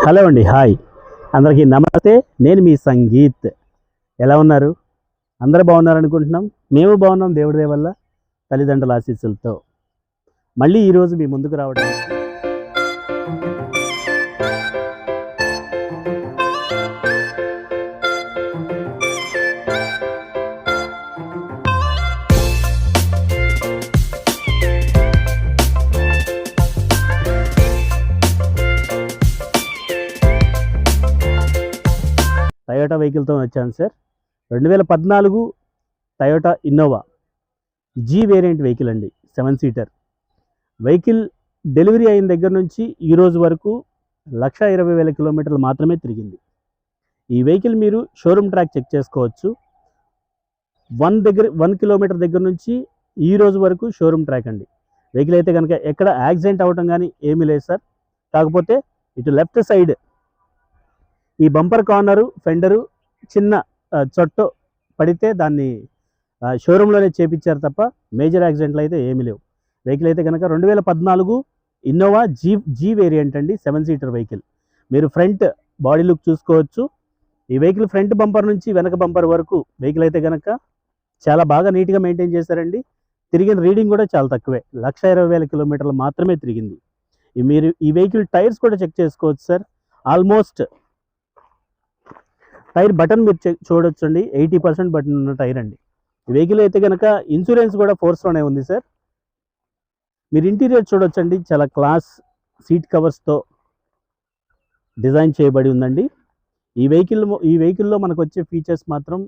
Hello అండి, hi అందరికీ నమస్తే. నేను మీ సంగీత్. ఎలా ఉన్నారు? అందరూ బాగున్నారు అనుకుంటున్నాం. మేము బాగున్నాం దేవుడి దయ వల్ల, తల్లిదండ్రుల ఆశీస్సులతో. మళ్ళీ ఈరోజు మీ ముందుకు రావడం టయోటా వెహికల్తో వచ్చాను sir. 2014 Toyota Innova G variant vehicle అండి, 7 సీటర్ వెహికల్. డెలివరీ అయిన దగ్గర నుంచి ఈ రోజు వరకు 1,20,000 కిలోమీటర్లు మాత్రమే తిరిగింది. ఈ వెహికల్ మీరు షోరూమ్ ట్రాక్ చెక్ చేసుకోవచ్చు. 1 కిలోమీటర్ దగ్గర నుంచి ఈ రోజు వరకు షోరూమ్ ట్రాక్ అండి. వెహికల్ అయితే కనుక ఎక్కడ యాక్సిడెంట్ అవ్వటం కానీ ఏమీ లేదు సార్. కాకపోతే ఇటు లెఫ్ట్ సైడ్ ఈ బంపర్ కార్నరు ఫెండరు చిన్న చొట్టు పడితే దాన్ని షోరూంలోనే చేపించారు తప్ప మేజర్ యాక్సిడెంట్లు అయితే ఏమీ లేవు. వెహికల్ అయితే కనుక 2014 ఇన్నోవా జీ వేరియంట్ అండి, 7 సీటర్ వెహికల్. మీరు ఫ్రంట్ బాడీ లుక్ చూసుకోవచ్చు. ఈ వెహికల్ ఫ్రంట్ బంపర్ నుంచి వెనక బంపర్ వరకు వెహికల్ అయితే కనుక చాలా బాగా నీట్గా మెయింటైన్ చేశారండి. తిరిగిన రీడింగ్ కూడా చాలా తక్కువే, 1,20,000 కిలోమీటర్లు మాత్రమే తిరిగింది. మీరు ఈ వెహికల్ టైర్స్ కూడా చెక్ చేసుకోవచ్చు సార్. ఆల్మోస్ట్ టైర్ బటన్ మీరు చూడొచ్చండి, 80% బటన్ ఉన్న టైర్ అండి. ఈ వెహికల్ అయితే కనుక ఇన్సూరెన్స్ కూడా ఫోర్స్లోనే ఉంది సార్. మీరు ఇంటీరియర్ చూడొచ్చండి, చాలా క్లాస్ సీట్ కవర్స్తో డిజైన్ చేయబడి ఉందండి. ఈ వెహికల్లో మనకు వచ్చే ఫీచర్స్ మాత్రం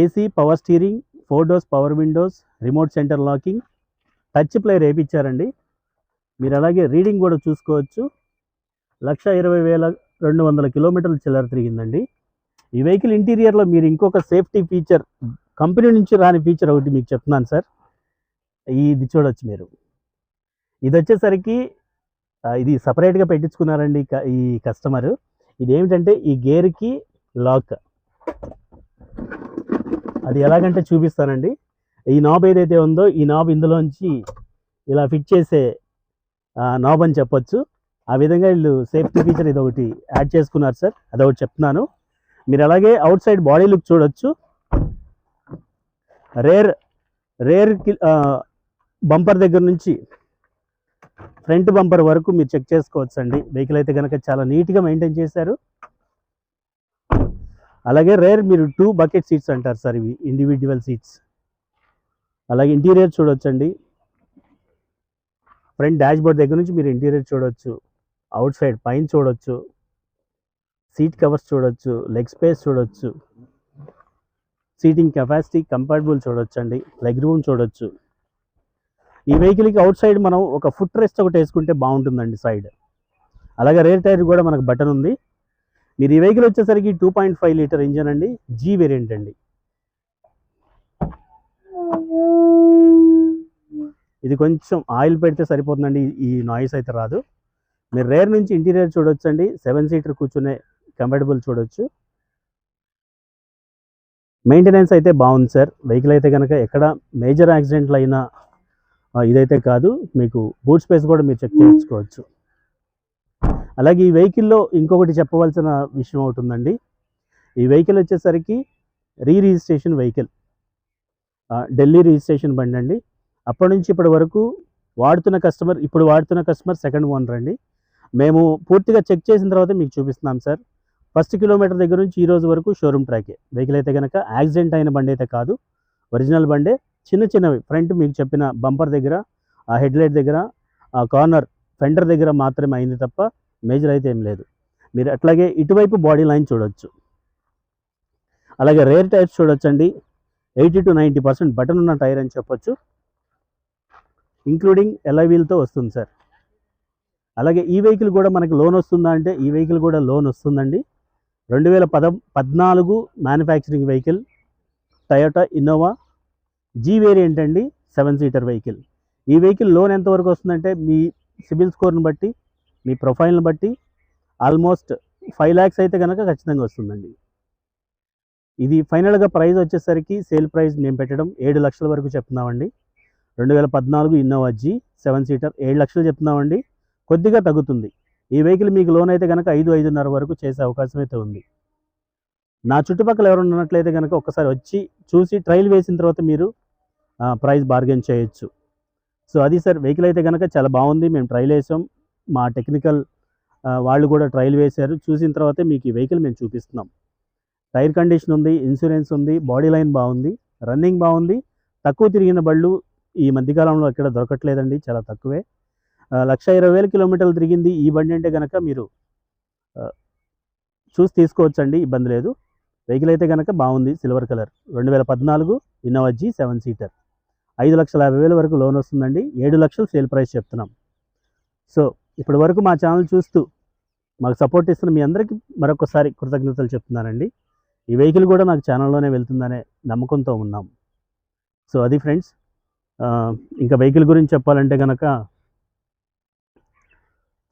AC, power steering, 4 doors power windows, remote center locking, touch player వేయించారండి. మీరు అలాగే రీడింగ్ కూడా చూసుకోవచ్చు, 1,20,200 కిలోమీటర్లు చిల్లర తిరిగిందండి. ఈ వెహికల్ ఇంటీరియర్లో మీరు ఇంకొక సేఫ్టీ ఫీచర్, కంపెనీ నుంచి రాని ఫీచర్ ఒకటి మీకు చెప్తున్నాను సార్. ఇది చూడొచ్చు మీరు. ఇది వచ్చేసరికి ఇది సపరేట్గా పెట్టించుకున్నారండి ఈ కస్టమరు. ఇది ఏమిటంటే ఈ గేర్కి లాక్. అది ఎలాగంటే చూపిస్తానండి. ఈ నాబ్ ఏదైతే ఉందో ఈ నాబ్ ఇందులోంచి ఇలా ఫిట్ చేసే నాబ్ అని చెప్పొచ్చు. ఆ విధంగా వీళ్ళు సేఫ్టీ ఫీచర్ ఇది ఒకటి యాడ్ చేసుకున్నారు సార్, అదొకటి చెప్తున్నాను. మీరు అలాగే అవుట్ సైడ్ బాడీ లుక్ చూడొచ్చు. రేర్ బంపర్ దగ్గర నుంచి ఫ్రంట్ బంపర్ వరకు మీరు చెక్ చేసుకోవచ్చు అండి. వెహికల్ అయితే కనుక చాలా నీట్గా మెయింటైన్ చేశారు. అలాగే రేర్ మీరు 2 బకెట్ సీట్స్ అంటారు సార్, ఇవి ఇండివిజువల్ సీట్స్. అలాగే ఇంటీరియర్ చూడొచ్చండి. ఫ్రంట్ డాష్ బోర్డ్ దగ్గర నుంచి మీరు ఇంటీరియర్ చూడొచ్చు, అవుట్ సైడ్ పైన చూడొచ్చు, సీట్ కవర్స్ చూడొచ్చు, లెగ్ స్పేస్ చూడొచ్చు, సీటింగ్ కెపాసిటీ కంఫర్టబుల్ చూడొచ్చు అండి, లెగ్ రూమ్ చూడొచ్చు. ఈ వెహికల్కి అవుట్ సైడ్ మనం ఒక ఫుట్ రెస్ట్ ఒకటి వేసుకుంటే బాగుంటుందండి సైడ్. అలాగే రేర్ టైర్ కూడా మనకు బటన్ ఉంది. మీరు ఈ వెహికల్ వచ్చేసరికి 2.5 లీటర్ ఇంజన్ అండి, జీ వేరియంట్ అండి. ఇది కొంచెం ఆయిల్ పెడితే సరిపోతుందండి, ఈ నాయిస్ అయితే రాదు. మీరు రేర్ నుంచి ఇంటీరియర్ చూడొచ్చు అండి, 7 సీటర్ కూర్చునే కంఫర్టబుల్ చూడొచ్చు. మెయింటెనెన్స్ అయితే బాగుంది సార్. వెహికల్ అయితే కనుక ఎక్కడ మేజర్ యాక్సిడెంట్లు అయినా ఇదైతే కాదు. మీకు బూట్ స్పేస్ కూడా మీరు చెక్ చేసుకోవచ్చు. అలాగే ఈ వెహికల్లో ఇంకొకటి చెప్పవలసిన విషయం ఒకటి ఉందండి. ఈ వెహికల్ వచ్చేసరికి రిజిస్ట్రేషన్ వెహికల్, ఢిల్లీ రిజిస్ట్రేషన్ బండి అండి. అప్పటి నుంచి ఇప్పటి వరకు ఇప్పుడు వాడుతున్న కస్టమర్ సెకండ్ ఓనర్ అండి. మేము పూర్తిగా చెక్ చేసిన తర్వాత మీకు చూపిస్తున్నాం సార్. 1 కిలోమీటర్ దగ్గర నుంచి ఈ రోజు వరకు షోరూమ్ ట్రాకే. వెహికల్ అయితే కనుక యాక్సిడెంట్ అయిన బండి అయితే కాదు, ఒరిజినల్ బండే. చిన్నవి ఫ్రంట్ మీకు చెప్పిన బంపర్ దగ్గర, ఆ హెడ్ లైట్ దగ్గర, ఆ కార్నర్ ఫెండర్ దగ్గర మాత్రమే అయింది తప్ప మేజర్ అయితే ఏం లేదు. మీరు అట్లాగే ఇటువైపు బాడీ లైన్ చూడొచ్చు. అలాగే రేర్ టైర్స్ చూడొచ్చండి, 80 to 90% బటన్ ఉన్న టైర్ అని చెప్పొచ్చు. ఇంక్లూడింగ్ ఎలాయ్ వీల్తో వస్తుంది సార్. అలాగే ఈ వెహికల్ కూడా మనకి లోన్ వస్తుందా అంటే ఈ వెహికల్ కూడా లోన్ వస్తుందండి. 2014 manufacturing vehicle, Toyota Innova G variant అండి, 7 సీటర్ వెహికల్. ఈ వెహికల్ లోన్ ఎంతవరకు వస్తుందంటే మీ సిబిల్ స్కోర్ని బట్టి, మీ ప్రొఫైల్ని బట్టి ఆల్మోస్ట్ 5 lakhs అయితే కనుక ఖచ్చితంగా వస్తుందండి. ఇది ఫైనల్గా ప్రైస్ వచ్చేసరికి సేల్ ప్రైస్ మేము పెట్టడం 7 లక్షల వరకు చెప్తున్నామండి. 2014 ఇన్నోవా జీ 7 సీటర్ 7 లక్షలు చెప్తున్నామండి. కొద్దిగా తగ్గుతుంది. ఈ వెహికల్ మీకు లోన్ అయితే కనుక 5-5.5 వరకు చేసే అవకాశం అయితే ఉంది. నా చుట్టుపక్కల ఎవరైనా ఉన్నట్లయితే కనుక ఒక్కసారి వచ్చి చూసి ట్రయల్ వేసిన తర్వాత మీరు ప్రైస్ బార్గెన్ చేయొచ్చు. సో అది సార్, వెహికల్ అయితే కనుక చాలా బాగుంది. మేము ట్రయల్ వేసాం, మా టెక్నికల్ వాళ్ళు కూడా ట్రయల్ వేశారు. చూసిన తర్వాతే మీకు ఈ వెహికల్ మేము చూపిస్తున్నాం. టైర్ కండిషన్ ఉంది, ఇన్సూరెన్స్ ఉంది, బాడీ లైన్ బాగుంది, రన్నింగ్ బాగుంది. తక్కువ తిరిగిన బళ్ళు ఈ మధ్యకాలంలో ఎక్కడ దొరకట్లేదండి, చాలా తక్కువే. 1,20,000 కిలోమీటర్లు తిరిగింది ఈ బండి అంటే కనుక మీరు చూసి తీసుకోవచ్చండి, ఇబ్బంది లేదు. వెహికల్ అయితే కనుక బాగుంది, silver colour, 2014 Innova G 7 seater, 5,50,000 వరకు లోన్ వస్తుందండి. 7 లక్షలు సేల్ ప్రైస్ చెప్తున్నాం. సో ఇప్పటి వరకు మా ఛానల్ చూస్తూ మాకు సపోర్ట్ ఇస్తున్న మీ అందరికీ మరొకసారి కృతజ్ఞతలు చెప్తున్నానండి. ఈ వెహికల్ కూడా నాకు ఛానల్లోనే వెళ్తుందనే నమ్మకంతో ఉన్నాం. సో అది ఫ్రెండ్స్. ఇంకా వెహికల్ గురించి చెప్పాలంటే కనుక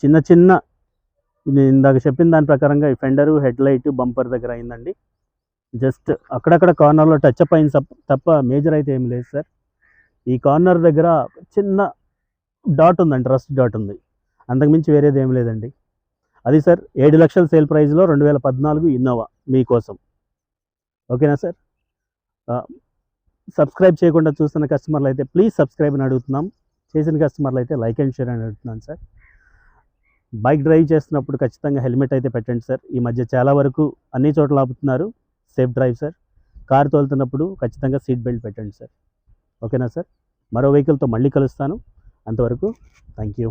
చిన్న నేను ఇందాక చెప్పిన దాని ప్రకారంగా ఈ ఫెండరు, హెడ్ లైట్, బంపర్ దగ్గర అయిందండి. జస్ట్ అక్కడక్కడ కార్నర్లో టచ్ అప్ అయింది తప్ప మేజర్ అయితే ఏం లేదు సార్. ఈ కార్నర్ దగ్గర చిన్న డాట్ ఉందండి, రస్ట్ డాట్ ఉంది, అంతకుమించి వేరేది ఏం లేదండి. అది సార్ 7 లక్షల సేల్ ప్రైస్లో 2014 ఇన్నోవా మీకోసం. ఓకేనా సార్? సబ్స్క్రైబ్ చేయకుండా చూస్తున్న కస్టమర్లు అయితే ప్లీజ్ సబ్స్క్రైబ్ అని అడుగుతున్నాం. చేసిన కస్టమర్లు అయితే లైక్ అండ్ షేర్ అని అడుగుతున్నాను సార్. బైక్ డ్రైవ్ చేస్తున్నప్పుడు ఖచ్చితంగా హెల్మెట్ అయితే పెట్టండి సార్. ఈ మధ్య చాలా వరకు అన్ని చోట్ల ఆపుతున్నారు. Safe drive sir. కారు తోలుతున్నప్పుడు ఖచ్చితంగా సీట్ బెల్ట్ పెట్టండి సార్. ఓకేనా సార్? మరో వెహికల్తో మళ్ళీ కలుస్తాను. అంతవరకు థ్యాంక్ యూ.